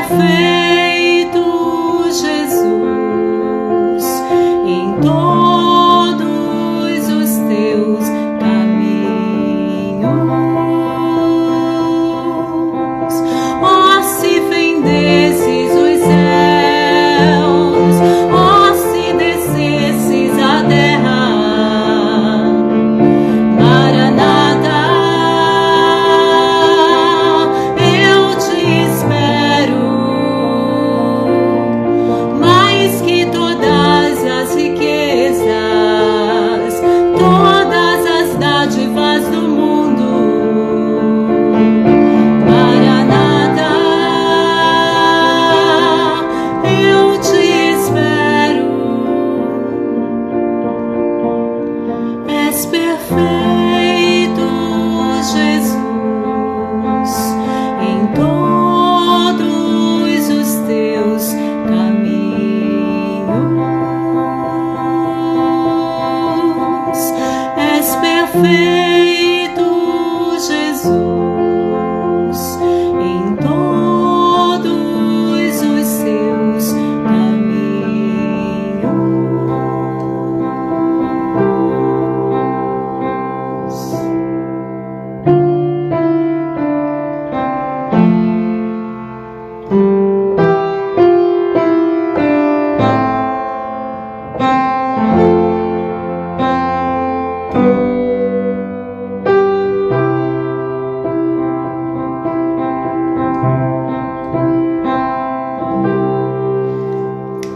perfeito, Jesus, em todos os teus caminhos. Ó, se fendesses os céus, ó, se descesses a terra, Maranata, eu te espero, mais que todas as riquezas, todas as dádivas do mundo. Maranata, eu te espero. És perfeito, Jesus, em todos os teus caminhos. És perfeito, Jesus, em todos os seus caminhos.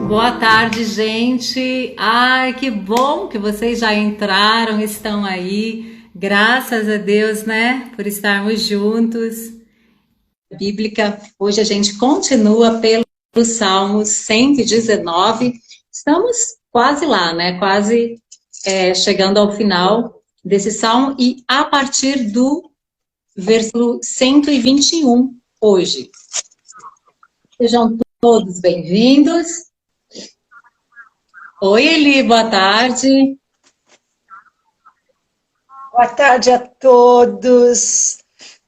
Boa tarde, gente. Ai, que bom que vocês já entraram, estão aí. Graças a Deus, né, por estarmos juntos. Bíblica. Hoje a gente continua pelo Salmo 119. Estamos quase lá, né? Quase chegando ao final desse salmo e a partir do versículo 121 hoje. Sejam todos bem-vindos. Oi, Eli, boa tarde. Boa tarde a todos.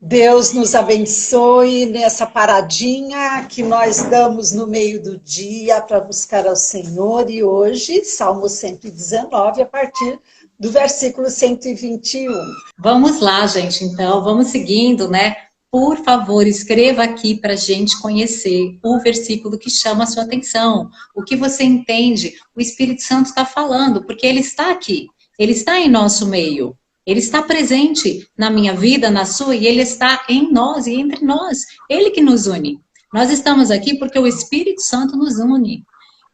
Deus nos abençoe nessa paradinha que nós damos no meio do dia para buscar ao Senhor. E hoje, Salmo 119, a partir do versículo 121. Vamos lá, gente, então, vamos seguindo, né? Por favor, escreva aqui para a gente conhecer o versículo que chama a sua atenção. O que você entende? O Espírito Santo está falando, porque ele está aqui. Ele está em nosso meio. Ele está presente na minha vida, na sua, e ele está em nós e entre nós. Ele que nos une. Nós estamos aqui porque o Espírito Santo nos une.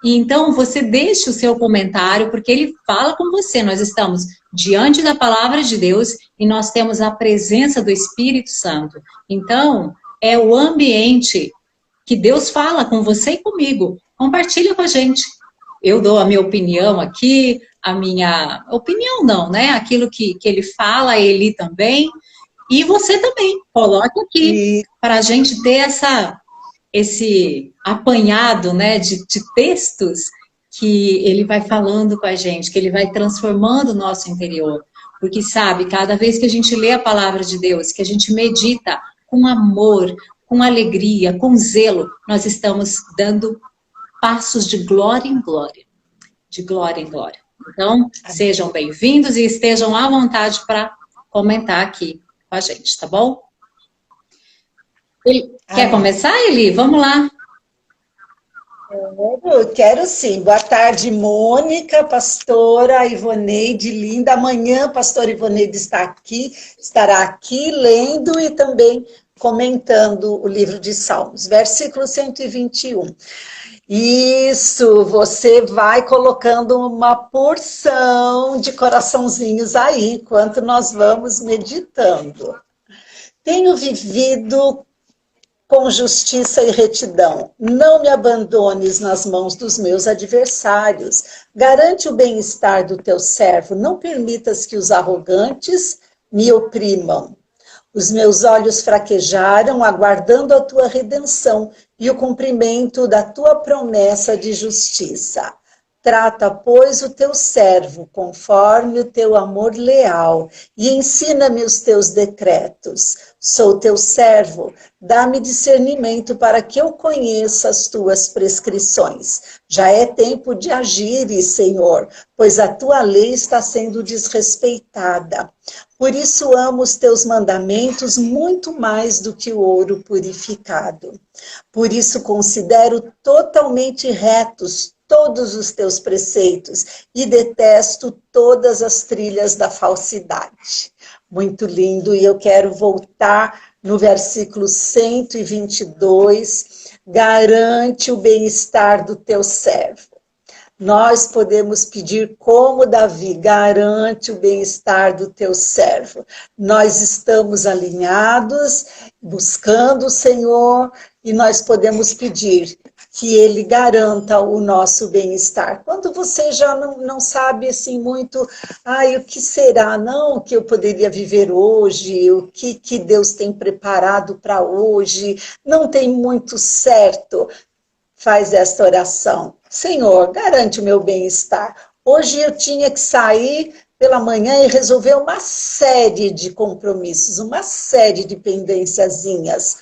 E então você deixe o seu comentário, porque ele fala com você. Nós estamos diante da palavra de Deus e nós temos a presença do Espírito Santo. Então, é o ambiente que Deus fala com você e comigo. Compartilha com a gente. Eu dou a minha opinião aqui, a minha opinião não, né? Aquilo que ele fala, ele também. E você também, coloque aqui para a gente ter esse apanhado, né, de textos que ele vai falando com a gente, que ele vai transformando o nosso interior. Porque, sabe, cada vez que a gente lê a palavra de Deus, que a gente medita com amor, com alegria, com zelo, nós estamos dando passos de glória em glória. De glória em glória. Então, sejam bem-vindos e estejam à vontade para comentar aqui com a gente, tá bom? Quer começar, Eli? Vamos lá. Eu quero sim. Boa tarde, Mônica, pastora Ivoneide, linda. Amanhã, pastora Ivoneide estará aqui lendo e também comentando o livro de Salmos, versículo 121. Isso, você vai colocando uma porção de coraçãozinhos aí, enquanto nós vamos meditando. Tenho vivido com justiça e retidão. Não me abandones nas mãos dos meus adversários. Garante o bem-estar do teu servo. Não permitas que os arrogantes me oprimam. Os meus olhos fraquejaram, aguardando a tua redenção e o cumprimento da tua promessa de justiça. Trata, pois, o teu servo conforme o teu amor leal e ensina-me os teus decretos. Sou teu servo, dá-me discernimento para que eu conheça as tuas prescrições. Já é tempo de agires, Senhor, pois a tua lei está sendo desrespeitada. Por isso amo os teus mandamentos muito mais do que o ouro purificado. Por isso considero totalmente retos todos os teus preceitos e detesto todas as trilhas da falsidade. Muito lindo, e eu quero voltar no versículo 122, garante o bem-estar do teu servo. Nós podemos pedir como Davi, garante o bem-estar do teu servo. Nós estamos alinhados, buscando o Senhor, e nós podemos pedir que Ele garanta o nosso bem-estar. Quando você já não sabe assim muito, o que será, não, o que eu poderia viver hoje, o que Deus tem preparado para hoje, não tem muito certo, faz esta oração. Senhor, garante o meu bem-estar. Hoje eu tinha que sair pela manhã e resolver uma série de compromissos, uma série de pendênciazinhas.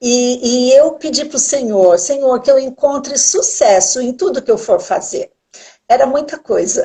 E eu pedi para o Senhor, que eu encontre sucesso em tudo que eu for fazer. Era muita coisa.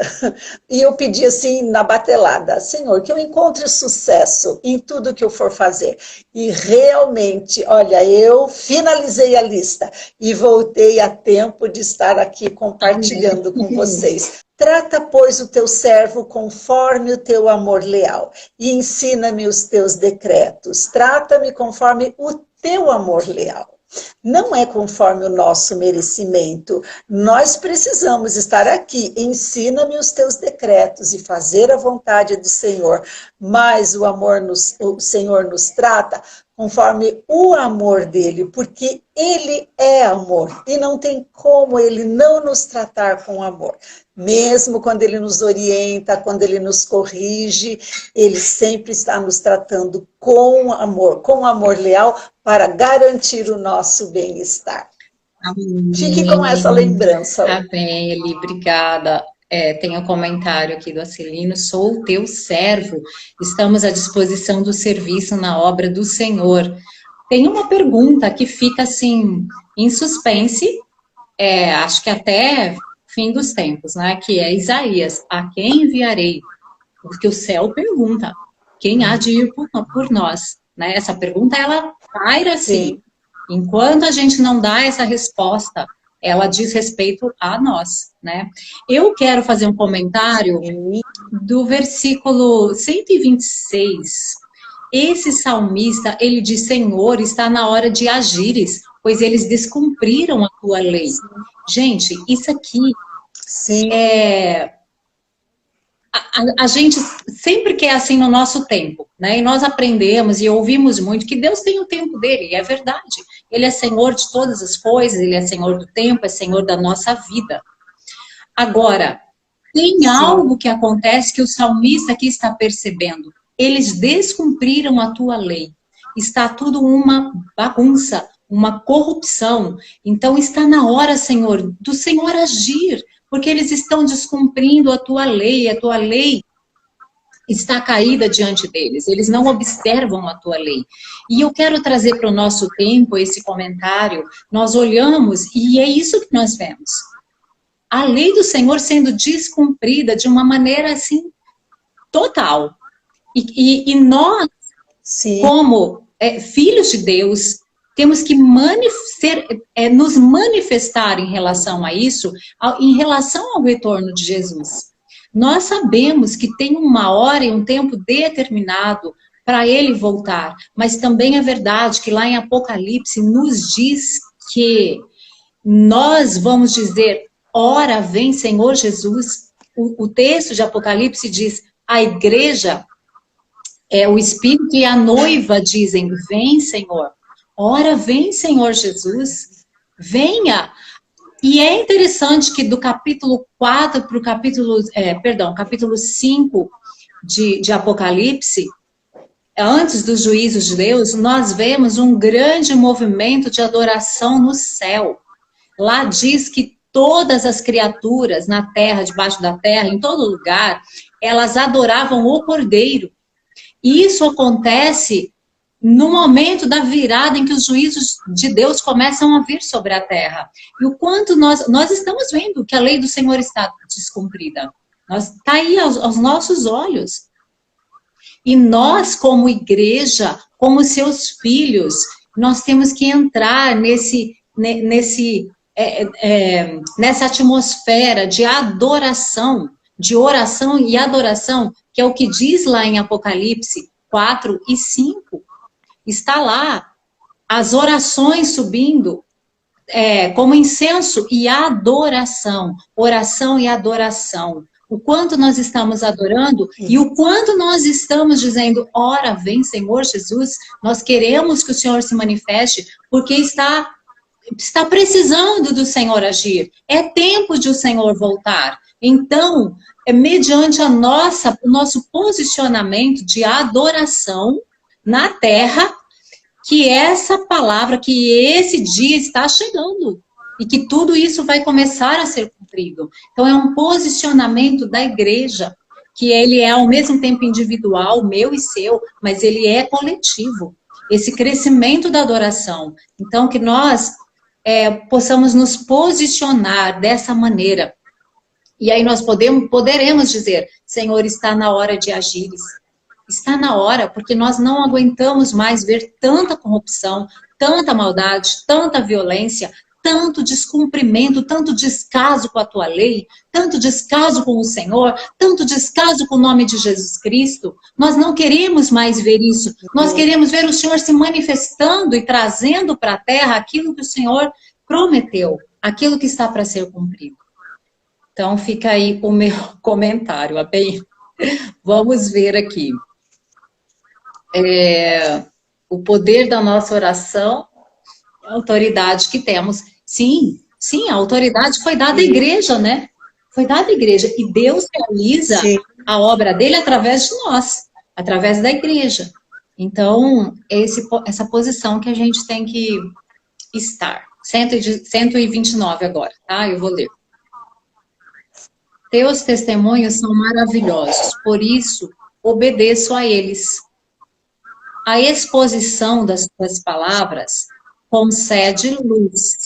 E eu pedi assim, na batelada, Senhor, que eu encontre sucesso em tudo que eu for fazer. E realmente, olha, eu finalizei a lista e voltei a tempo de estar aqui compartilhando com vocês. Trata, pois, o teu servo conforme o teu amor leal e ensina-me os teus decretos. Trata-me conforme o teu amor leal. Não é conforme o nosso merecimento. Nós precisamos estar aqui. Ensina-me os teus decretos e fazer a vontade do Senhor. Mas o Senhor nos trata conforme o amor dele, porque ele é amor. E não tem como ele não nos tratar com amor. Mesmo quando ele nos orienta, quando ele nos corrige, ele sempre está nos tratando com amor leal, para garantir o nosso bem-estar. Fique com essa lembrança. Amém, Eli, obrigada. Tem um comentário aqui do Acelino: sou o teu servo, estamos à disposição do serviço na obra do Senhor. Tem uma pergunta que fica assim, em suspense, acho que até fim dos tempos, né? Que é Isaías: a quem enviarei? Porque o céu pergunta, quem há de ir por nós? Né? Essa pergunta, ela paira assim. Enquanto a gente não dá essa resposta, ela diz respeito a nós, né? Eu quero fazer um comentário do versículo 126. Esse salmista, ele diz: Senhor, está na hora de agires, pois eles descumpriram a tua lei. Gente, isso aqui a gente sempre quer assim no nosso tempo, né? E nós aprendemos e ouvimos muito que Deus tem o tempo dele, e é verdade. Ele é Senhor de todas as coisas, ele é Senhor do tempo, é Senhor da nossa vida. Agora, tem algo que acontece que o salmista aqui está percebendo. Eles descumpriram a tua lei. Está tudo uma bagunça, uma corrupção. Então está na hora, Senhor, do Senhor agir, porque eles estão descumprindo a tua lei está caída diante deles, eles não observam a tua lei. E eu quero trazer para o nosso tempo esse comentário. Nós olhamos e é isso que nós vemos. A lei do Senhor sendo descumprida de uma maneira assim, total. E nós, como filhos de Deus, temos que nos manifestar em relação a isso, em relação ao retorno de Jesus. Nós sabemos que tem uma hora e um tempo determinado para ele voltar, mas também é verdade que lá em Apocalipse nos diz que nós vamos dizer: ora vem Senhor Jesus. O texto de Apocalipse diz: a igreja, o Espírito e a noiva dizem: vem Senhor. Ora, vem, Senhor Jesus, venha. E é interessante que do capítulo 4 para o capítulo 5 de Apocalipse, antes dos juízos de Deus, nós vemos um grande movimento de adoração no céu. Lá diz que todas as criaturas na terra, debaixo da terra, em todo lugar, elas adoravam o Cordeiro. E isso acontece no momento da virada em que os juízos de Deus começam a vir sobre a terra. E o quanto nós estamos vendo que a lei do Senhor está descumprida. Está aí aos nossos olhos. E nós, como igreja, como seus filhos, nós temos que entrar nessa atmosfera de adoração, de oração e adoração, que é o que diz lá em Apocalipse 4 e 5. Está lá as orações subindo como incenso e adoração. Oração e adoração. O quanto nós estamos adorando e o quanto nós estamos dizendo, ora, vem Senhor Jesus, nós queremos que o Senhor se manifeste, porque está precisando do Senhor agir. É tempo de o Senhor voltar. Então, mediante o nosso posicionamento de adoração na terra, que essa palavra, que esse dia está chegando. E que tudo isso vai começar a ser cumprido. Então, é um posicionamento da igreja, que ele é ao mesmo tempo individual, meu e seu, mas ele é coletivo. Esse crescimento da adoração. Então, que nós possamos nos posicionar dessa maneira. E aí nós poderemos dizer, Senhor, está na hora de agir. Está na hora, porque nós não aguentamos mais ver tanta corrupção, tanta maldade, tanta violência, tanto descumprimento, tanto descaso com a tua lei, tanto descaso com o Senhor, tanto descaso com o nome de Jesus Cristo. Nós não queremos mais ver isso. Nós queremos ver o Senhor se manifestando e trazendo para a terra aquilo que o Senhor prometeu, aquilo que está para ser cumprido. Então fica aí o meu comentário, bem? Vamos ver aqui. O poder da nossa oração, a autoridade que temos. Sim, a autoridade foi dada à igreja, né? Foi dada à igreja. E Deus realiza a obra dele através de nós, através da igreja. Então, essa posição que a gente tem que estar. 129 agora, tá? Eu vou ler. Teus testemunhos são maravilhosos, por isso obedeço a eles. A exposição das tuas palavras concede luz,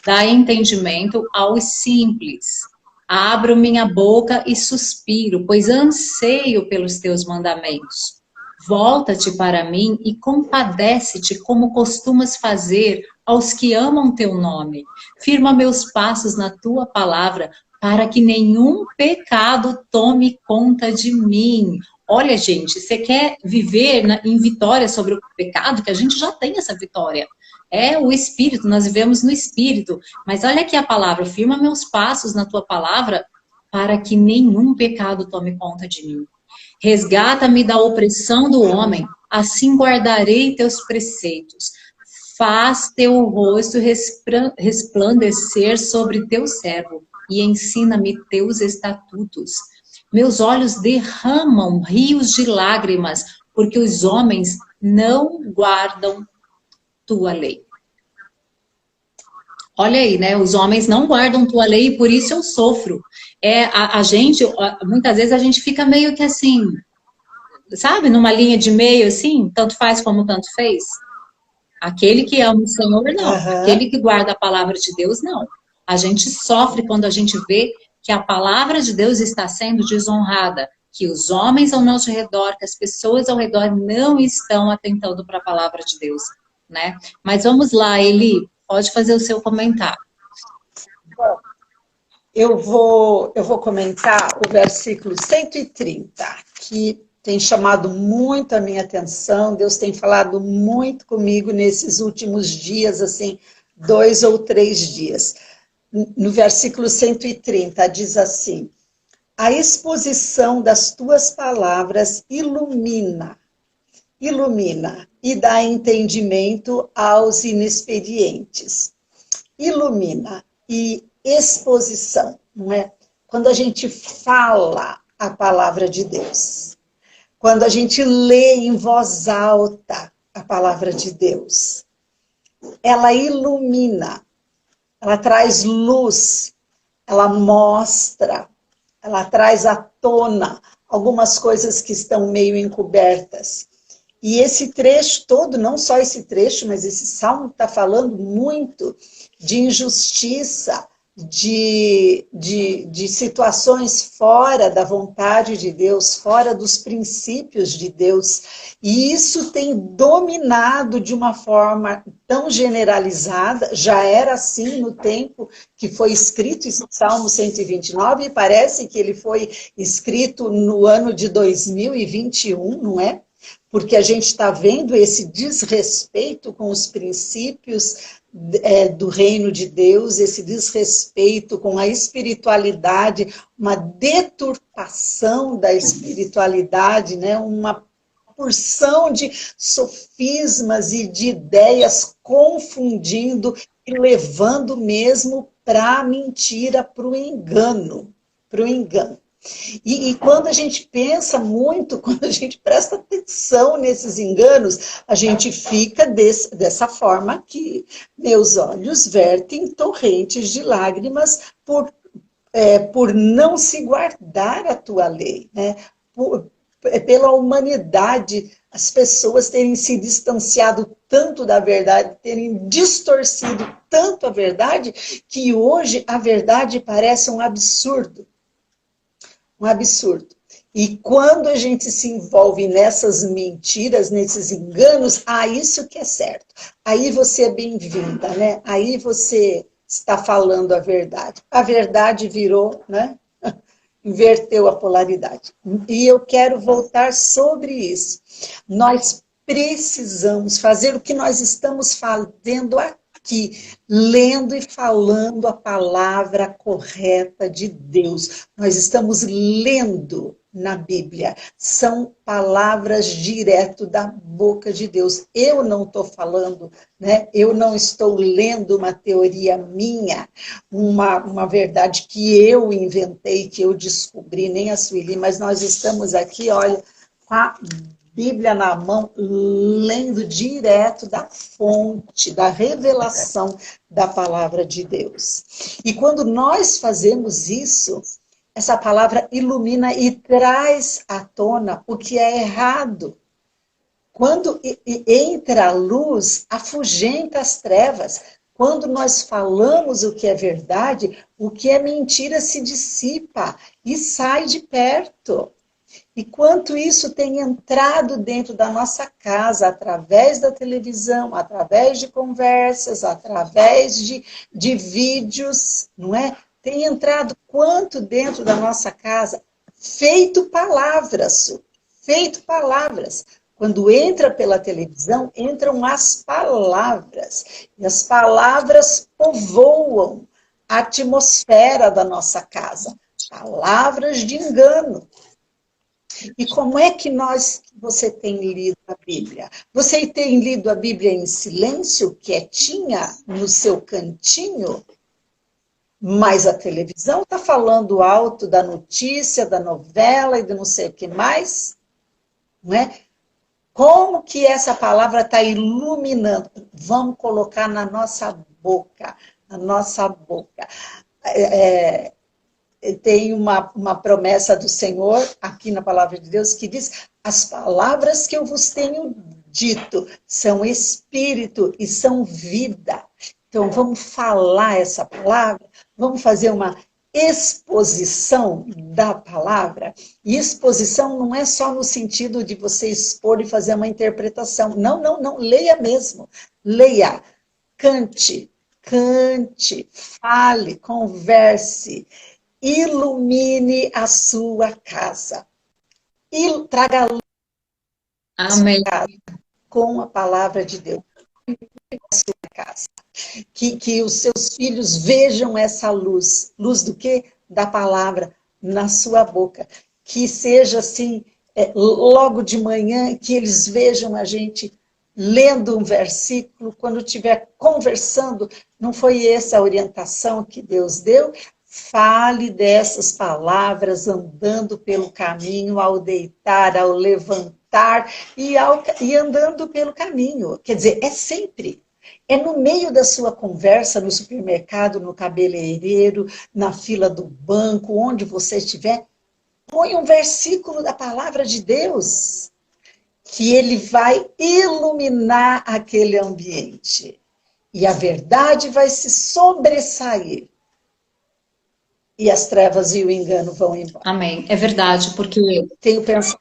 dá entendimento aos simples. Abro minha boca e suspiro, pois anseio pelos teus mandamentos. Volta-te para mim e compadece-te como costumas fazer aos que amam teu nome. Firma meus passos na tua palavra, para que nenhum pecado tome conta de mim. Olha, gente, você quer viver em vitória sobre o pecado? Que a gente já tem essa vitória. É o Espírito, nós vivemos no Espírito. Mas olha aqui a palavra, firma meus passos na tua palavra, para que nenhum pecado tome conta de mim. Resgata-me da opressão do homem, assim guardarei teus preceitos. Faz teu rosto resplandecer sobre teu servo, e ensina-me teus estatutos. Meus olhos derramam rios de lágrimas, porque os homens não guardam tua lei. Olha aí, né? Os homens não guardam tua lei e por isso eu sofro. Muitas vezes a gente fica meio que assim, sabe? Numa linha de meio assim, tanto faz como tanto fez. Aquele que ama o Senhor, não. Aquele que guarda a palavra de Deus, não. A gente sofre quando a gente vê que a palavra de Deus está sendo desonrada, que os homens ao nosso redor, que as pessoas ao redor não estão atentando para a palavra de Deus, né? Mas vamos lá, Eli, pode fazer o seu comentário. Bom, eu vou comentar o versículo 130, que tem chamado muito a minha atenção. Deus tem falado muito comigo nesses últimos dias, assim, 2 ou 3 dias. No versículo 130, diz assim: a exposição das tuas palavras ilumina e dá entendimento aos inexperientes. Ilumina e exposição, não é? Quando a gente fala a palavra de Deus, quando a gente lê em voz alta a palavra de Deus, ela ilumina, ela traz luz, ela mostra, ela traz à tona algumas coisas que estão meio encobertas. E esse trecho todo, não só esse trecho, mas esse salmo está falando muito de injustiça, de situações fora da vontade de Deus, fora dos princípios de Deus. E isso tem dominado de uma forma tão generalizada, já era assim no tempo que foi escrito esse Salmo 129, e parece que ele foi escrito no ano de 2021, não é? Porque a gente está vendo esse desrespeito com os princípios do reino de Deus, esse desrespeito com a espiritualidade, uma deturpação da espiritualidade, né? Uma porção de sofismas e de ideias confundindo e levando mesmo para a mentira, para o engano, para o engano. E quando a gente pensa muito, quando a gente presta atenção nesses enganos, a gente fica dessa forma que meus olhos vertem torrentes de lágrimas por não se guardar a tua lei, né? Pela humanidade, as pessoas terem se distanciado tanto da verdade, terem distorcido tanto a verdade, que hoje a verdade parece um absurdo. Um absurdo. E quando a gente se envolve nessas mentiras, nesses enganos, isso que é certo. Aí você é bem-vinda, né? Aí você está falando a verdade. A verdade virou, né? Inverteu a polaridade. E eu quero voltar sobre isso. Nós precisamos fazer o que nós estamos fazendo aqui, lendo e falando a palavra correta de Deus. Nós estamos lendo na Bíblia. São palavras direto da boca de Deus. Eu não estou falando, né? Eu não estou lendo uma teoria minha, uma verdade que eu inventei, que eu descobri, nem a Sueli, mas nós estamos aqui, olha, com a Bíblia na mão, lendo direto da fonte, da revelação da palavra de Deus. E quando nós fazemos isso, essa palavra ilumina e traz à tona o que é errado. Quando entra a luz, afugenta as trevas. Quando nós falamos o que é verdade, o que é mentira se dissipa e sai de perto. E quanto isso tem entrado dentro da nossa casa, através da televisão, através de conversas, através de vídeos, não é? Tem entrado quanto dentro da nossa casa? Feito palavras, feito palavras. Quando entra pela televisão, entram as palavras. E as palavras povoam a atmosfera da nossa casa. Palavras de engano. E como é que você tem lido a Bíblia? Você tem lido a Bíblia em silêncio, quietinha, no seu cantinho? Mas a televisão está falando alto da notícia, da novela e de não sei o que mais, não é? Como que essa palavra está iluminando? Vamos colocar na nossa boca, na nossa boca. Tem uma promessa do Senhor, aqui na palavra de Deus, que diz: as palavras que eu vos tenho dito são espírito e são vida. Então, vamos falar essa palavra, vamos fazer uma exposição da palavra. E exposição não é só no sentido de você expor e fazer uma interpretação. Não, não, não. Leia mesmo. Leia. Cante. Cante. Fale. Converse. Ilumine a sua casa. E traga a luz à sua casa com a palavra de Deus. A sua casa. Que os seus filhos vejam essa luz. Luz do quê? Da palavra na sua boca. Que seja assim, logo de manhã, que eles vejam a gente lendo um versículo, quando estiver conversando. Não foi essa a orientação que Deus deu? Fale dessas palavras andando pelo caminho, ao deitar, ao levantar e andando pelo caminho. Quer dizer, é sempre. É no meio da sua conversa, no supermercado, no cabeleireiro, na fila do banco, onde você estiver, põe um versículo da palavra de Deus, que ele vai iluminar aquele ambiente. E a verdade vai se sobressair. E as trevas e o engano vão embora. Amém. É verdade, porque Tenho pensado.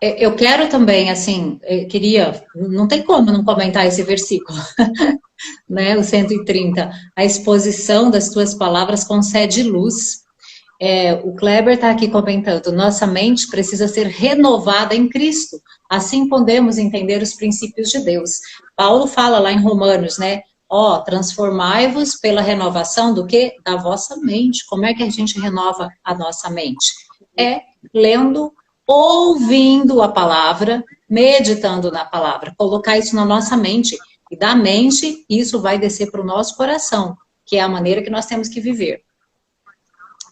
eu quero também, assim, queria, não tem como não comentar esse versículo, né? O 130. A exposição das tuas palavras concede luz. O Kleber está aqui comentando, nossa mente precisa ser renovada em Cristo, assim podemos entender os princípios de Deus. Paulo fala lá em Romanos, né? Transformai-vos pela renovação do quê? Da vossa mente. Como é que a gente renova a nossa mente? Lendo, ouvindo a palavra, meditando na palavra. Colocar isso na nossa mente. E da mente, isso vai descer para o nosso coração, que é a maneira que nós temos que viver.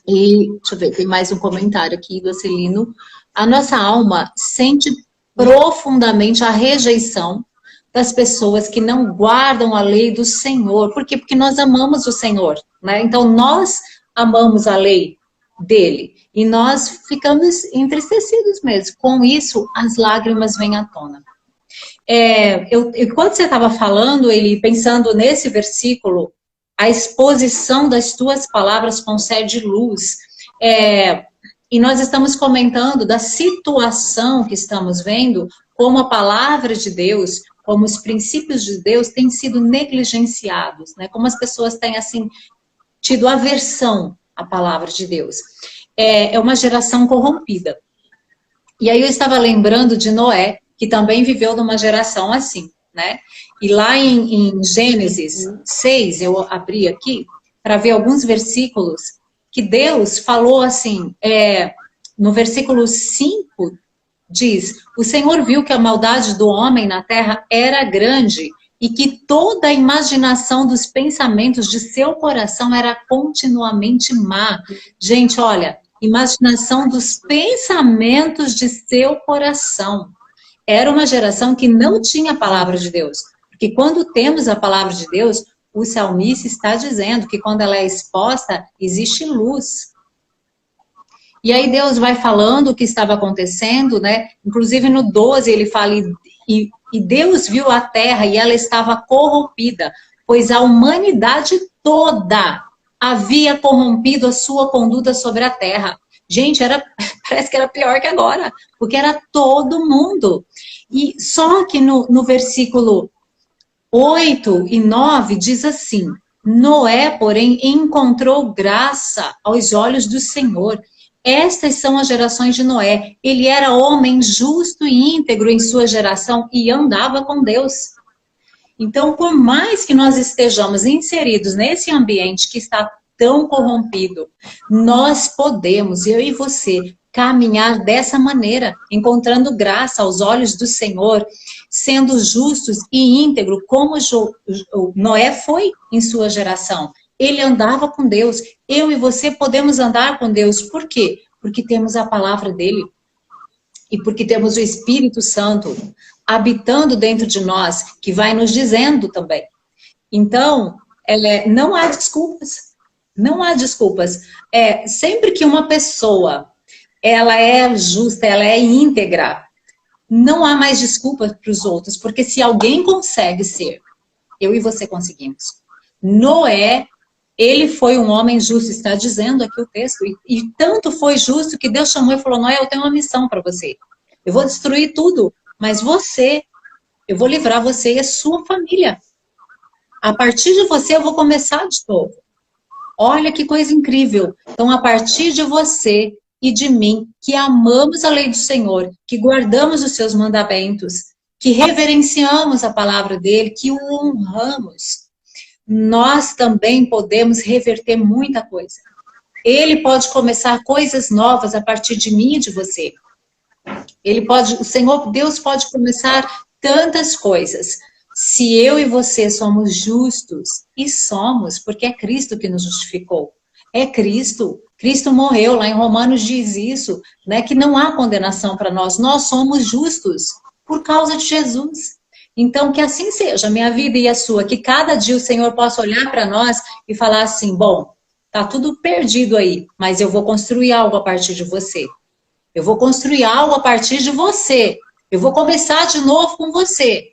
E, deixa eu ver, tem mais um comentário aqui do Celino. A nossa alma sente profundamente a rejeição das pessoas que não guardam a lei do Senhor. Por quê? Porque nós amamos o Senhor, né? Então, nós amamos a lei dele. E nós ficamos entristecidos mesmo. Com isso, as lágrimas vêm à tona. Quando você estava falando, ele pensando nesse versículo, a exposição das tuas palavras concede luz. E nós estamos comentando da situação que estamos vendo, como a palavra de Deus, como os princípios de Deus têm sido negligenciados, né? Como as pessoas têm, assim, tido aversão à palavra de Deus. É uma geração corrompida. E aí eu estava lembrando de Noé, que também viveu numa geração assim, né? E lá em Gênesis 6, eu abri aqui para ver alguns versículos que Deus falou assim, no versículo 5, diz, o Senhor viu que a maldade do homem na terra era grande e que toda a imaginação dos pensamentos de seu coração era continuamente má. Gente, olha, imaginação dos pensamentos de seu coração. Era uma geração que não tinha a palavra de Deus. Porque quando temos a palavra de Deus, o salmista está dizendo que quando ela é exposta, existe luz. E aí Deus vai falando o que estava acontecendo, né? Inclusive no 12 ele fala, e Deus viu a terra e ela estava corrompida, pois a humanidade toda havia corrompido a sua conduta sobre a terra. Gente, parece que era pior que agora, porque era todo mundo. E só que no versículo 8 e 9 diz assim, Noé, porém, encontrou graça aos olhos do Senhor. Estas são as gerações de Noé. Ele era homem justo e íntegro em sua geração e andava com Deus. Então, por mais que nós estejamos inseridos nesse ambiente que está tão corrompido, nós podemos, eu e você, caminhar dessa maneira, encontrando graça aos olhos do Senhor, sendo justos e íntegro, como Noé foi em sua geração. Ele andava com Deus. Eu e você podemos andar com Deus. Por quê? Porque temos a palavra dele. E porque temos o Espírito Santo habitando dentro de nós, que vai nos dizendo também. Então, não há desculpas. Não há desculpas. Sempre que uma pessoa, ela é justa, ela é íntegra, não há mais desculpas para os outros. Porque se alguém consegue ser, eu e você conseguimos. Noé, ele foi um homem justo, está dizendo aqui o texto, e tanto foi justo que Deus chamou e falou, Noé, eu tenho uma missão para você. Eu vou destruir tudo, mas eu vou livrar você e a sua família. A partir de você, eu vou começar de novo. Olha que coisa incrível. Então, a partir de você e de mim, que amamos a lei do Senhor, que guardamos os seus mandamentos, que reverenciamos a palavra dele, que o honramos, nós também podemos reverter muita coisa. Ele pode começar coisas novas a partir de mim e de você. O Senhor, Deus pode começar tantas coisas. Se eu e você somos justos, e somos, porque é Cristo que nos justificou. É Cristo. Cristo morreu, lá em Romanos diz isso, né, que não há condenação para nós. Nós somos justos por causa de Jesus. Então, que assim seja, a minha vida e a sua, que cada dia o Senhor possa olhar para nós e falar assim, bom, tá tudo perdido aí, mas eu vou construir algo a partir de você. Eu vou construir algo a partir de você. Eu vou começar de novo com você.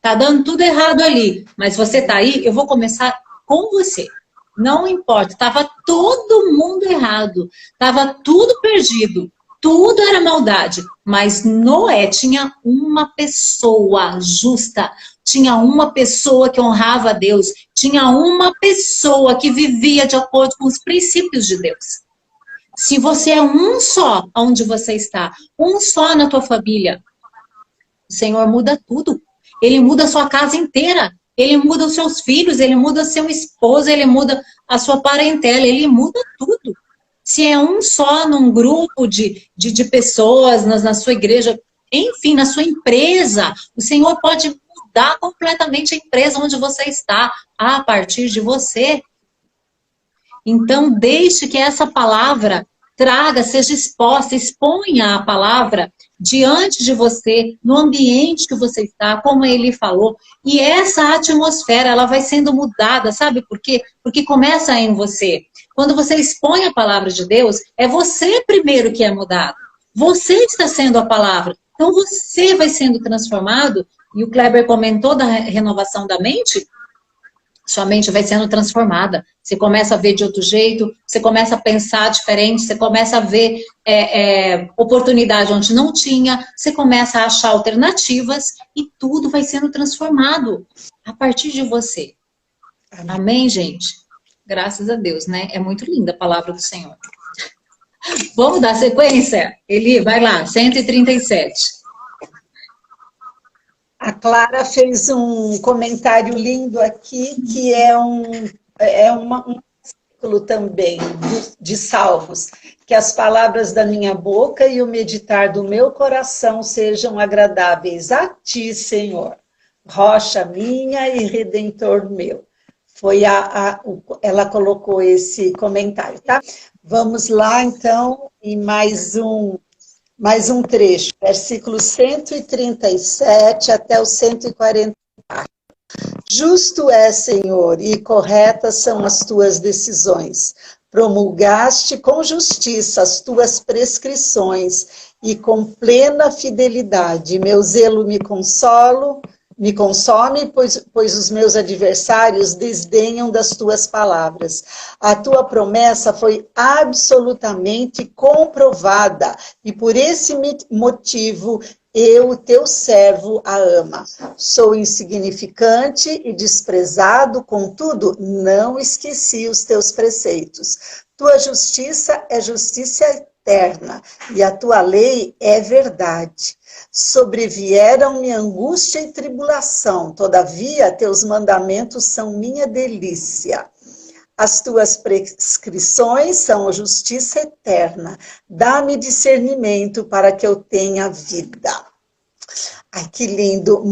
Tá dando tudo errado ali, mas você tá aí, eu vou começar com você. Não importa, tava todo mundo errado, tava tudo perdido, tudo era maldade, mas Noé tinha uma pessoa justa, tinha uma pessoa que honrava a Deus, tinha uma pessoa que vivia de acordo com os princípios de Deus. Se você é um só onde você está, um só na tua família, o Senhor muda tudo. Ele muda a sua casa inteira. Ele muda os seus filhos, ele muda seu esposo, ele muda a sua parentela, ele muda tudo. Se é um só num grupo de pessoas, na sua igreja, enfim, na sua empresa, o Senhor pode mudar completamente a empresa onde você está, a partir de você. Então, deixe que essa palavra traga, seja exposta, exponha a palavra diante de você, no ambiente que você está, como ele falou. E essa atmosfera, ela vai sendo mudada, sabe por quê? Porque começa em você. Quando você expõe a palavra de Deus, é você primeiro que é mudado. Você está sendo a palavra. Então, você vai sendo transformado. E o Kleber comentou da renovação da mente. Sua mente vai sendo transformada. Você começa a ver de outro jeito, você começa a pensar diferente, você começa a ver oportunidade onde não tinha, você começa a achar alternativas e tudo vai sendo transformado a partir de você. Amém, gente? Graças a Deus, né? É muito linda a palavra do Senhor. Vamos dar sequência? Eli, vai lá, 137. A Clara fez um comentário lindo aqui, que é um versículo também de Salmos, que as palavras da minha boca e o meditar do meu coração sejam agradáveis a ti, Senhor, rocha minha e redentor meu. Ela colocou esse comentário, tá? Vamos lá, então, em mais um trecho, versículo 137 até o 140. Justo é, Senhor, e corretas são as tuas decisões. Promulgaste com justiça as tuas prescrições e com plena fidelidade. Meu zelo me consome, pois os meus adversários desdenham das tuas palavras. A tua promessa foi absolutamente comprovada, e por esse motivo eu, teu servo, a ama. Sou insignificante e desprezado, contudo, não esqueci os teus preceitos. Tua justiça é justiça eterna, e a tua lei é verdade. Sobrevieram-me angústia e tribulação, todavia teus mandamentos são minha delícia. As tuas prescrições são justiça eterna. Dá-me discernimento para que eu tenha vida. Ai, que lindo.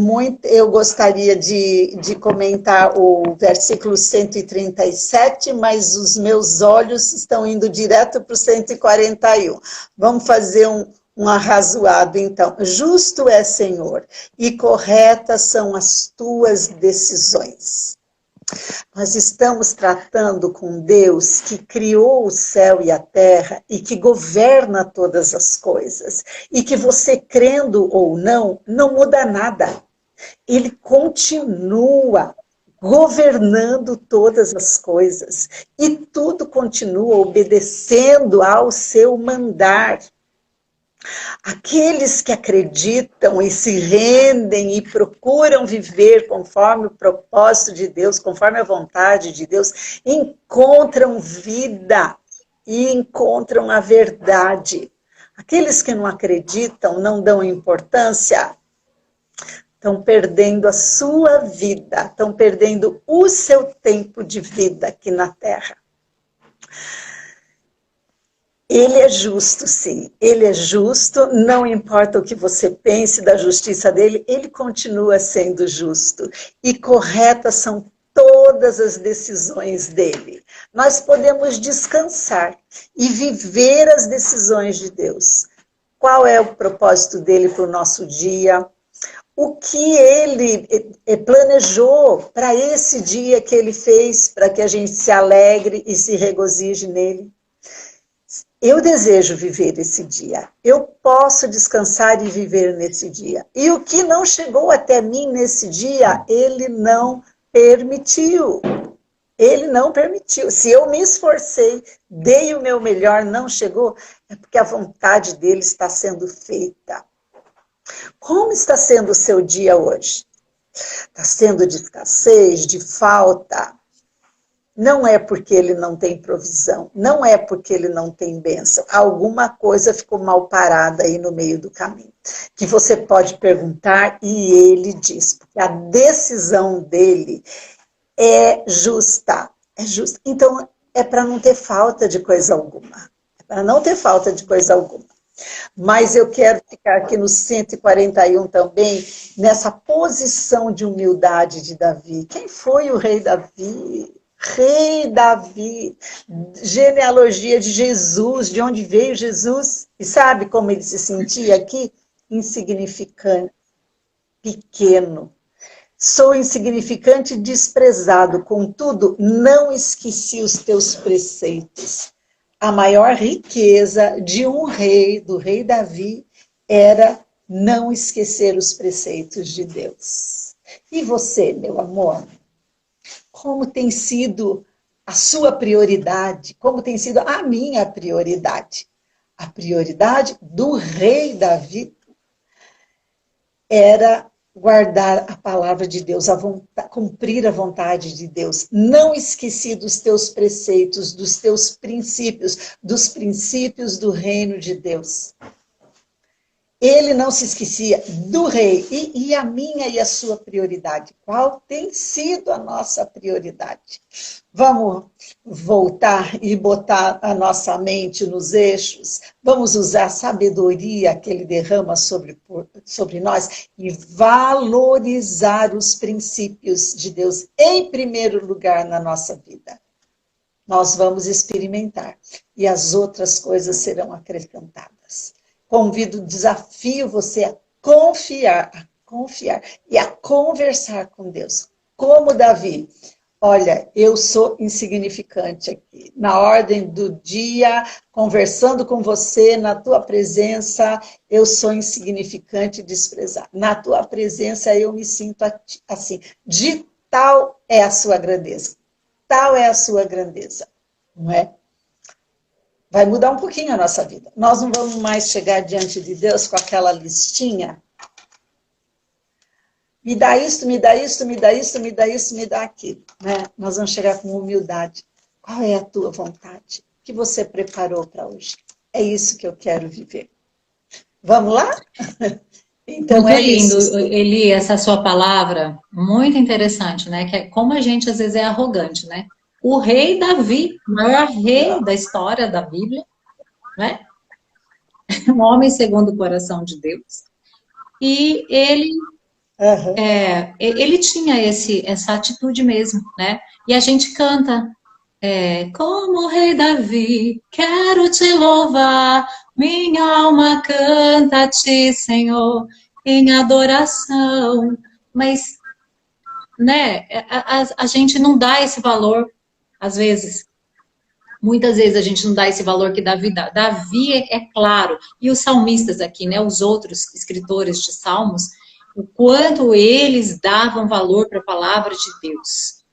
Eu gostaria de comentar o versículo 137, mas os meus olhos estão indo direto para o 141. Vamos fazer um arrazoado, então. Justo é, Senhor, e corretas são as tuas decisões. Nós estamos tratando com Deus que criou o céu e a terra e que governa todas as coisas. E que você crendo ou não, não muda nada. Ele continua governando todas as coisas. E tudo continua obedecendo ao seu mandar. Aqueles que acreditam e se rendem e procuram viver conforme o propósito de Deus, conforme a vontade de Deus, encontram vida e encontram a verdade. Aqueles que não acreditam, não dão importância, estão perdendo a sua vida, estão perdendo o seu tempo de vida aqui na Terra. Ele é justo, sim. Ele é justo, não importa o que você pense da justiça dele, ele continua sendo justo. E corretas são todas as decisões dele. Nós podemos descansar e viver as decisões de Deus. Qual é o propósito dele para o nosso dia? o que ele planejou para esse dia que ele fez, para que a gente se alegre e se regozije nele. Eu desejo viver esse dia. Eu posso descansar e viver nesse dia. E o que não chegou até mim nesse dia, ele não permitiu. Ele não permitiu. Se eu me esforcei, dei o meu melhor, não chegou, é porque a vontade dele está sendo feita. Como está sendo o seu dia hoje? Está sendo de escassez, de falta? Não é porque ele não tem provisão, não é porque ele não tem bênção. Alguma coisa ficou mal parada aí no meio do caminho. Que você pode perguntar e ele diz. Porque a decisão dele é justa. É justa. Então, é para não ter falta de coisa alguma. É para não ter falta de coisa alguma. Mas eu quero ficar aqui no 141 também, nessa posição de humildade de Davi. Quem foi o rei Davi? Rei Davi, genealogia de Jesus, de onde veio Jesus. E sabe como ele se sentia aqui? Insignificante, pequeno. Sou insignificante e desprezado, contudo, não esqueci os teus preceitos. A maior riqueza de um rei, do rei Davi, era não esquecer os preceitos de Deus. E você, meu amor? Como tem sido a sua prioridade? Como tem sido a minha prioridade? A prioridade do rei Davi era guardar a palavra de Deus, cumprir a vontade de Deus. Não esqueci dos teus preceitos, dos teus princípios, dos princípios do reino de Deus. Ele não se esquecia do rei. E a minha e a sua prioridade? Qual tem sido a nossa prioridade? Vamos voltar e botar a nossa mente nos eixos. Vamos usar a sabedoria que ele derrama sobre nós e valorizar os princípios de Deus em primeiro lugar na nossa vida. Nós vamos experimentar e as outras coisas serão acrescentadas. Convido, desafio você a confiar e a conversar com Deus. Como Davi, olha, eu sou insignificante aqui. Na ordem do dia, conversando com você, na tua presença, eu sou insignificante e desprezado. Na tua presença, eu me sinto assim. De tal é a sua grandeza. Tal é a sua grandeza, não é? Vai mudar um pouquinho a nossa vida. Nós não vamos mais chegar diante de Deus com aquela listinha. Me dá isto, me dá isto, me dá isto, me dá isso, me dá aquilo. Né? Nós vamos chegar com humildade. Qual é a tua vontade? O que você preparou para hoje? É isso que eu quero viver. Vamos lá? Então muito lindo, isso. Eli, essa sua palavra, muito interessante, né? Que é como a gente às vezes é arrogante, né? O rei Davi, o maior rei da história da Bíblia, né? Um homem segundo o coração de Deus. E ele, ele tinha essa atitude mesmo, né? E a gente canta, como o rei Davi, quero te louvar, minha alma canta a ti, Senhor, em adoração. Mas, né, a gente não dá esse valor. Às vezes, muitas vezes a gente não dá esse valor que Davi dá. Davi é claro, e os salmistas aqui, né, os outros escritores de salmos, o quanto eles davam valor para a palavra de Deus.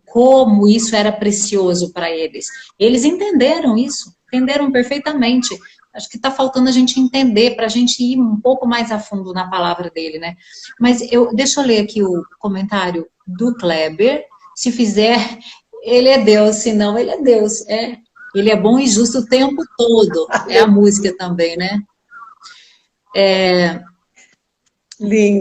Como isso era precioso para eles. Eles entenderam isso, entenderam perfeitamente. Acho que está faltando a gente entender, para a gente ir um pouco mais a fundo na palavra dele, né? Mas deixa eu ler aqui o comentário do Kleber. Se fizer... Ele é Deus, senão ele é Deus. Ele é bom e justo o tempo todo. É a música também, né?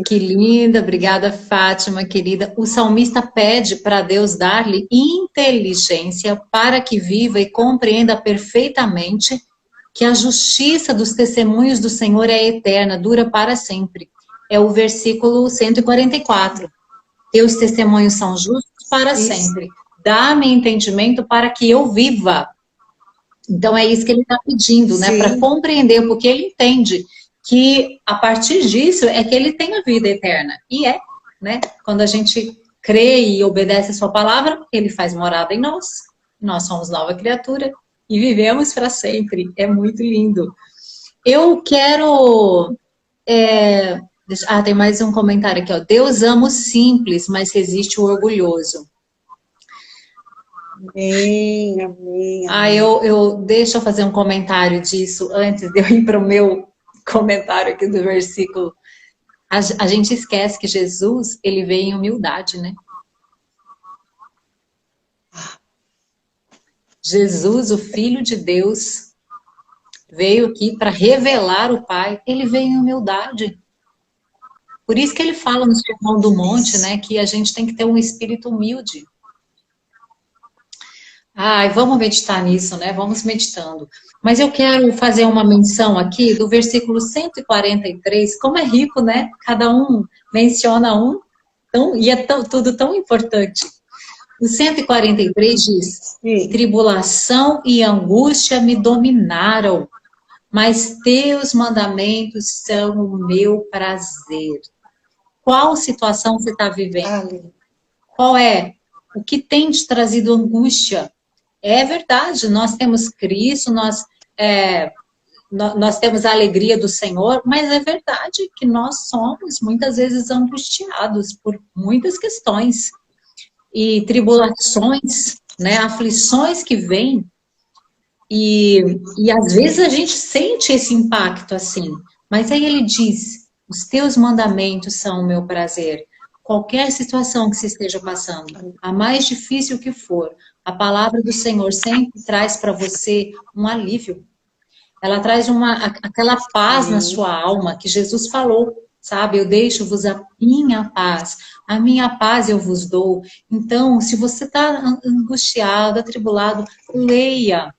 Que linda, obrigada, Fátima, querida. O salmista pede para Deus dar-lhe inteligência para que viva e compreenda perfeitamente que a justiça dos testemunhos do Senhor é eterna, dura para sempre. É o versículo 144. Teus testemunhos são justos para sempre. Dá-me entendimento para que eu viva. Então é isso que ele está pedindo, né? Para compreender, porque ele entende que a partir disso é que ele tem a vida eterna. E é, né? Quando a gente crê e obedece a sua palavra, ele faz morada em nós. Nós somos nova criatura e vivemos para sempre. É muito lindo. Eu quero... tem mais um comentário aqui, ó. Deus ama o simples, mas resiste o orgulhoso. Amém, amém, amém. Deixa eu fazer um comentário disso antes de eu ir para o meu comentário aqui do versículo. A gente esquece que Jesus, ele veio em humildade, né? Jesus, o Filho de Deus, veio aqui para revelar o Pai. Ele veio em humildade. Por isso que ele fala no Sermão do Monte, né, que a gente tem que ter um espírito humilde. Vamos meditar nisso, né? Vamos meditando. Mas eu quero fazer uma menção aqui do versículo 143, como é rico, né? Cada um menciona um, e é tudo tão importante. O 143 diz, tribulação e angústia me dominaram, mas teus mandamentos são o meu prazer. Qual situação você está vivendo? Qual é? O que tem te trazido angústia? É verdade, nós temos Cristo, nós temos a alegria do Senhor, mas é verdade que nós somos muitas vezes angustiados por muitas questões e tribulações, né, aflições que vêm, e às vezes a gente sente esse impacto assim, mas aí ele diz, os teus mandamentos são o meu prazer. Qualquer situação que você esteja passando, a mais difícil que for, a palavra do Senhor sempre traz para você um alívio. Ela traz aquela paz na sua alma que Jesus falou, sabe? Eu deixo-vos a minha paz eu vos dou. Então, se você está angustiado, atribulado, leia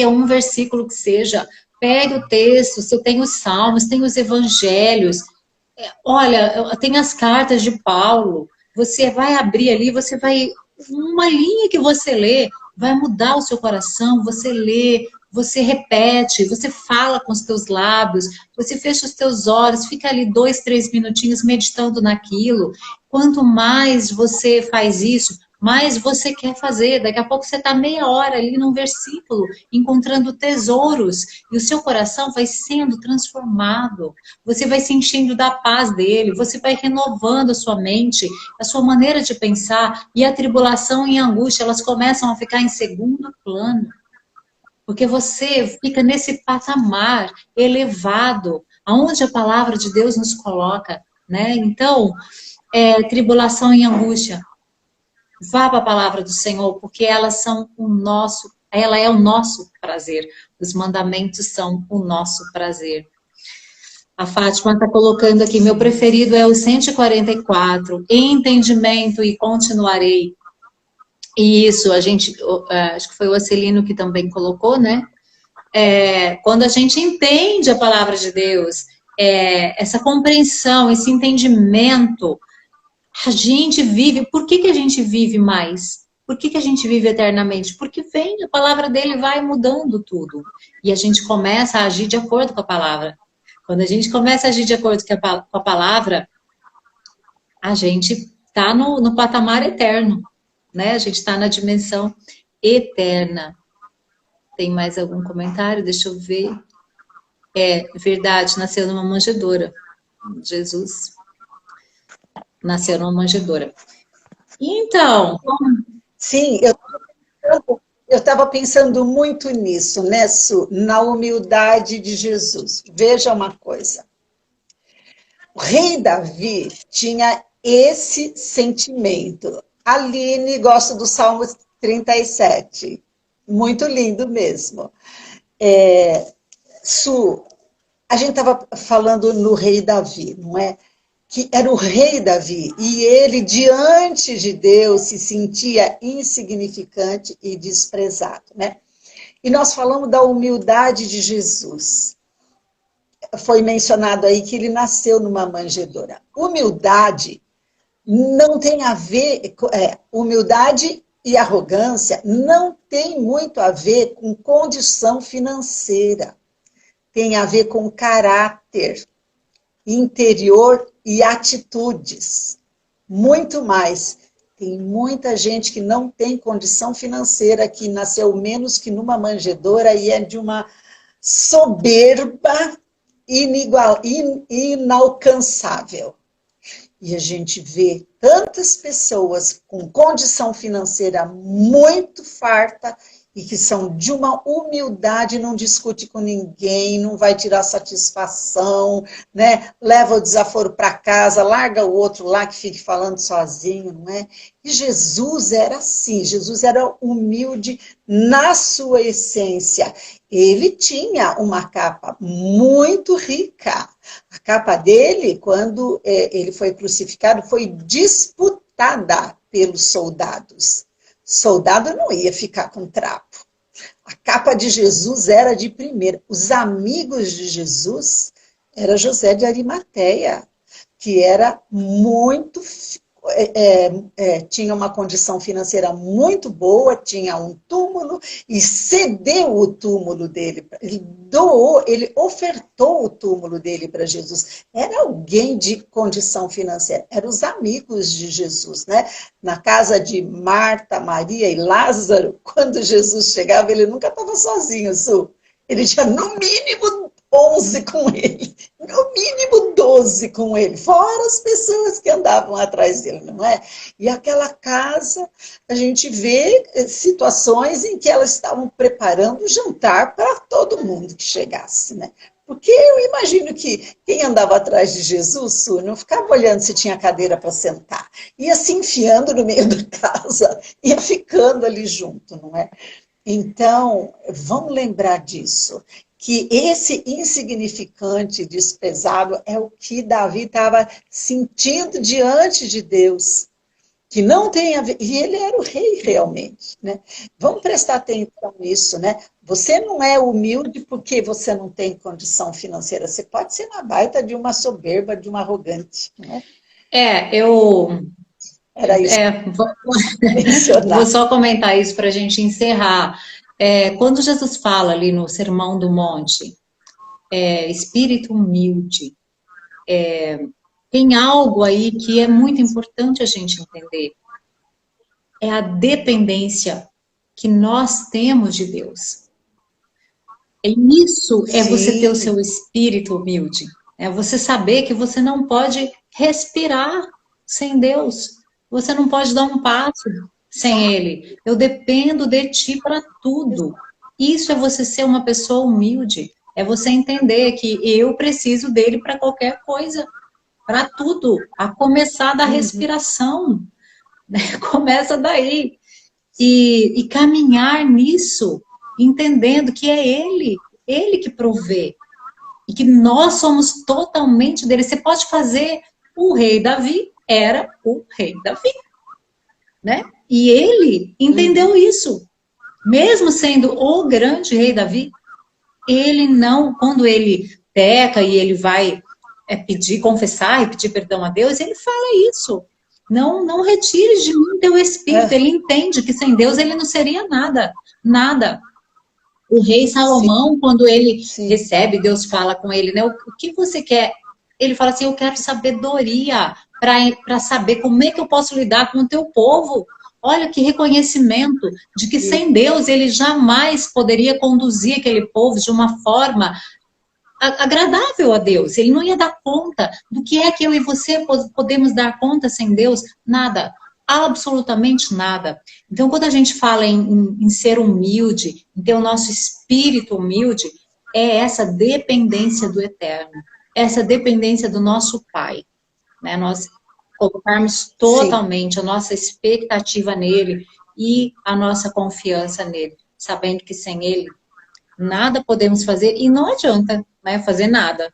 um versículo que seja, pegue o texto, você tem os salmos, tem os evangelhos, olha, tem as cartas de Paulo, você vai abrir ali, uma linha que você lê, vai mudar o seu coração, você lê, você repete, você fala com os teus lábios, você fecha os teus olhos, fica ali 2, 3 minutinhos meditando naquilo. Quanto mais você faz isso, mais você quer fazer. Daqui a pouco você está meia hora ali num versículo, encontrando tesouros, e o seu coração vai sendo transformado. Você vai se enchendo da paz dele, você vai renovando a sua mente, a sua maneira de pensar, e a tribulação e a angústia, elas começam a ficar em segundo plano. Porque você fica nesse patamar elevado, aonde a palavra de Deus nos coloca, né? Então, tribulação e angústia, vá para a palavra do Senhor, porque ela é o nosso prazer. Os mandamentos são o nosso prazer. A Fátima está colocando aqui, meu preferido é o 144, entendimento e continuarei. E isso, acho que foi o Acelino que também colocou, né? Quando a gente entende a palavra de Deus, essa compreensão, esse entendimento, a gente vive. Por que a gente vive mais? Por que a gente vive eternamente? Porque a palavra dele vai mudando tudo. E a gente começa a agir de acordo com a palavra. Quando a gente começa a agir de acordo com a palavra, a gente está no patamar eterno. Né? A gente está na dimensão eterna. Tem mais algum comentário? Deixa eu ver. Verdade, nasceu numa manjedoura. Jesus nasceu numa manjedoura. Então... Sim, eu estava pensando muito nisso, né, Su? Na humildade de Jesus. Veja uma coisa. O rei Davi tinha esse sentimento. Aline gosta do Salmo 37. Muito lindo mesmo. Su, a gente estava falando no rei Davi, não é? Que era o rei Davi, e ele, diante de Deus, se sentia insignificante e desprezado, né? E nós falamos da humildade de Jesus. Foi mencionado aí que ele nasceu numa manjedoura. Humildade não tem a ver, humildade e arrogância não tem muito a ver com condição financeira. tem a ver com caráter interior e atitudes. Muito mais. Tem muita gente que não tem condição financeira, que nasceu menos que numa manjedoura e é de uma soberba inalcançável. E a gente vê tantas pessoas com condição financeira muito farta e que são de uma humildade, não discute com ninguém, não vai tirar satisfação, né? Leva o desaforo para casa, larga o outro lá que fique falando sozinho, não é? E Jesus era assim, Jesus era humilde na sua essência. Ele tinha uma capa muito rica. A capa dele, quando ele foi crucificado, foi disputada pelos soldados. Soldado não ia ficar com trapo. A capa de Jesus era de primeira. Os amigos de Jesus era José de Arimateia, que era muito... tinha uma condição financeira muito boa, tinha um túmulo e cedeu o túmulo dele, ele doou, ele ofertou o túmulo dele para Jesus. Era alguém de condição financeira, eram os amigos de Jesus, né? Na casa de Marta, Maria e Lázaro, quando Jesus chegava, ele nunca estava sozinho, Su. Ele tinha no mínimo 11 com ele, no mínimo 12 com ele, fora as pessoas que andavam atrás dele, não é? E aquela casa, a gente vê situações em que elas estavam preparando o jantar para todo mundo que chegasse, né? Porque eu imagino que quem andava atrás de Jesus, Su, não ficava olhando se tinha cadeira para sentar, ia se enfiando no meio da casa, ia ficando ali junto, não é? Então, vamos lembrar disso, que esse insignificante, desprezado, é o que Davi estava sentindo diante de Deus, que não tem a ver, e ele era o rei realmente, né? Vamos prestar atenção nisso, né? Você não é humilde porque você não tem condição financeira, você pode ser uma baita de uma soberba, de uma arrogante, né? Era isso Vou só comentar isso para a gente encerrar. Quando Jesus fala ali no Sermão do Monte, espírito humilde, tem algo aí que é muito importante a gente entender. É a dependência que nós temos de Deus. Isso é você ter o seu espírito humilde. É você saber que você não pode respirar sem Deus. Você não pode dar um passo sem Ele. Eu dependo de Ti para tudo. Isso é você ser uma pessoa humilde. É você entender que eu preciso dele para qualquer coisa. Para tudo. A começar da respiração. Né? Começa daí. E caminhar nisso, entendendo que é Ele que provê. E que nós somos totalmente dele. Você pode fazer... O rei Davi era o rei Davi, né? E ele entendeu isso. Mesmo sendo o grande rei Davi, ele não, quando ele peca e ele vai confessar e pedir perdão a Deus, ele fala isso. Não retires de mim teu espírito. Ele entende que sem Deus ele não seria nada, nada. O rei Salomão, quando ele recebe, Deus fala com ele, né? O que você quer? Ele fala assim, eu quero sabedoria para saber como é que eu posso lidar com o teu povo. Olha que reconhecimento de que sem Deus ele jamais poderia conduzir aquele povo de uma forma agradável a Deus. Ele não ia dar conta do que é que eu e você podemos dar conta sem Deus. Nada, absolutamente nada. Então, quando a gente fala em ser humilde, em ter o nosso espírito humilde, é essa dependência do eterno. Essa dependência do nosso Pai, né? Nós colocarmos totalmente a nossa expectativa nele e a nossa confiança nele, sabendo que sem ele nada podemos fazer e não adianta, né, fazer nada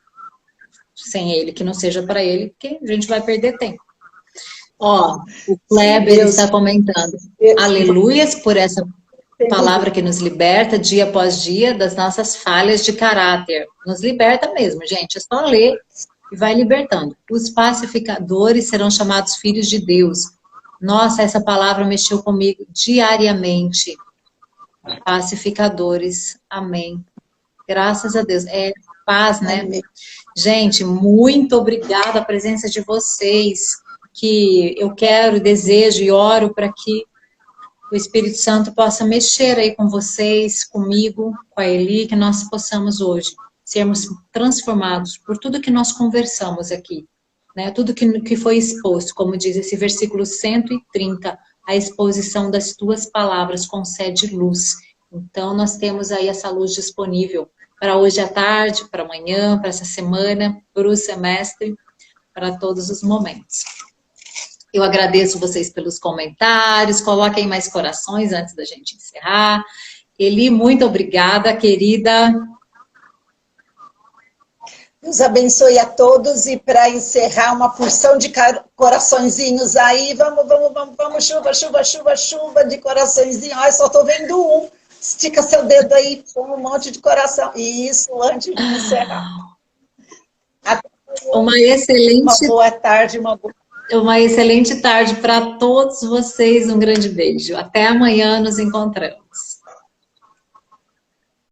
sem ele, que não seja para ele, porque a gente vai perder tempo. Ó, o Kleber está comentando, aleluias por essa palavra que nos liberta dia após dia das nossas falhas de caráter. Nos liberta mesmo, gente. É só ler e vai libertando. Os pacificadores serão chamados filhos de Deus. Nossa, essa palavra mexeu comigo diariamente. Pacificadores. Amém. Graças a Deus. É paz, né? Amém. Gente, muito obrigada a presença de vocês, que eu quero, desejo e oro para que o Espírito Santo possa mexer aí com vocês, comigo, com a Eli, que nós possamos hoje sermos transformados por tudo que nós conversamos aqui, né? Tudo que foi exposto, como diz esse versículo 130, a exposição das tuas palavras concede luz. Então, nós temos aí essa luz disponível para hoje à tarde, para amanhã, para essa semana, para o semestre, para todos os momentos. Eu agradeço vocês pelos comentários, coloquem mais corações antes da gente encerrar. Eli, muito obrigada, querida. Deus abençoe a todos e para encerrar uma porção de coraçõezinhos aí, vamos, chuva de coraçõezinhos. Ai, só estou vendo um. Estica seu dedo aí, põe um monte de coração. Isso, antes de encerrar. Uma excelente... Uma boa tarde, uma excelente tarde para todos vocês. Um grande beijo. Até amanhã, nos encontramos.